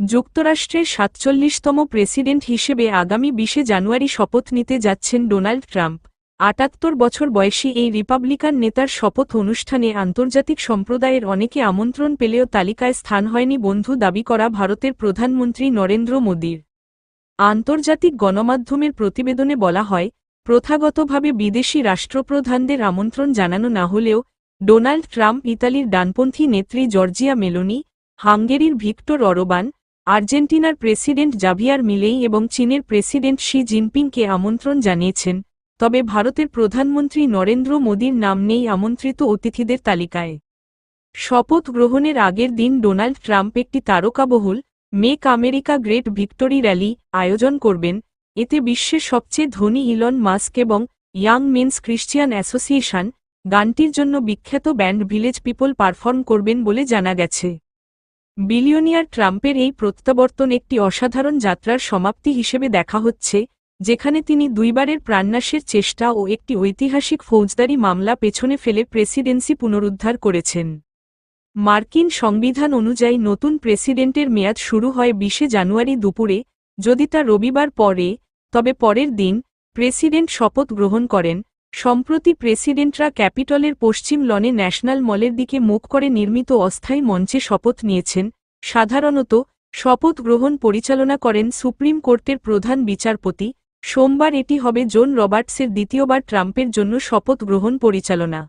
যুক্তরাষ্ট্রের ৪৭তম প্রেসিডেন্ট হিসেবে আগামী ২০ জানুয়ারি শপথ নিতে যাচ্ছেন ডোনাল্ড ট্রাম্প। ৭৮ বছর বয়সী এই রিপাবলিকান নেতার শপথ অনুষ্ঠানে আন্তর্জাতিক সম্প্রদায়ের অনেকে আমন্ত্রণ পেলেও তালিকায় স্থান হয়নি বন্ধু দাবি করা ভারতের প্রধানমন্ত্রী নরেন্দ্র মোদির। আন্তর্জাতিক গণমাধ্যমের প্রতিবেদনে বলা হয়, প্রথাগতভাবে বিদেশি রাষ্ট্রপ্রধানদের আমন্ত্রণ জানানো না হলেও ডোনাল্ড ট্রাম্প ইতালির ডানপন্থী নেত্রী জর্জিয়া মেলোনি, হাঙ্গেরির ভিক্টর অরবান, আর্জেন্টিনার প্রেসিডেন্ট জাভিয়ার মিলেই এবং চীনের প্রেসিডেন্ট শি জিনপিংকে আমন্ত্রণ জানিয়েছেন, তবে ভারতের প্রধানমন্ত্রী নরেন্দ্র মোদির নাম নেই আমন্ত্রিত অতিথিদের তালিকায়। শপথ গ্রহণের আগের দিন ডোনাল্ড ট্রাম্প একটি তারকাবহুল make America great victory rally আয়োজন করবেন। এতে বিশ্বের সবচেয়ে ধনী ইলন মাস্ক এবং ইয়াং মেনস ক্রিশ্চিয়ান অ্যাসোসিয়েশন গানটির জন্য বিখ্যাত ব্যান্ড ভিলেজ পিপল পারফর্ম করবেন বলে জানা গেছে। বিলিয়নিয়ার ট্রাম্পের এই প্রত্যাবর্তন একটি অসাধারণ যাত্রার সমাপ্তি হিসেবে দেখা হচ্ছে, যেখানে তিনি দুইবারের প্রাণনাশের চেষ্টা ও একটি ঐতিহাসিক ফৌজদারি মামলা পেছনে ফেলে প্রেসিডেন্সি পুনরুদ্ধার করেছেন। মার্কিন সংবিধান অনুযায়ী নতুন প্রেসিডেন্টের মেয়াদ শুরু হয় ২০ জানুয়ারি দুপুরে। যদি তা রবিবার পরে, তবে পরের দিন প্রেসিডেন্ট শপথ গ্রহণ করেন। সম্প্রতি প্রেসিডেন্টরা ক্যাপিটলের পশ্চিম লনে ন্যাশনাল মলের দিকে মুখ করে নির্মিত অস্থায়ী মঞ্চে শপথ নিয়েছেন। সাধারণত শপথ গ্রহণ পরিচালনা করেন সুপ্রিম কোর্টের প্রধান বিচারপতি। সোমবার এটি হবে জন রবার্টসের দ্বিতীয়বার ট্রাম্পের জন্য শপথ গ্রহণ পরিচালনা।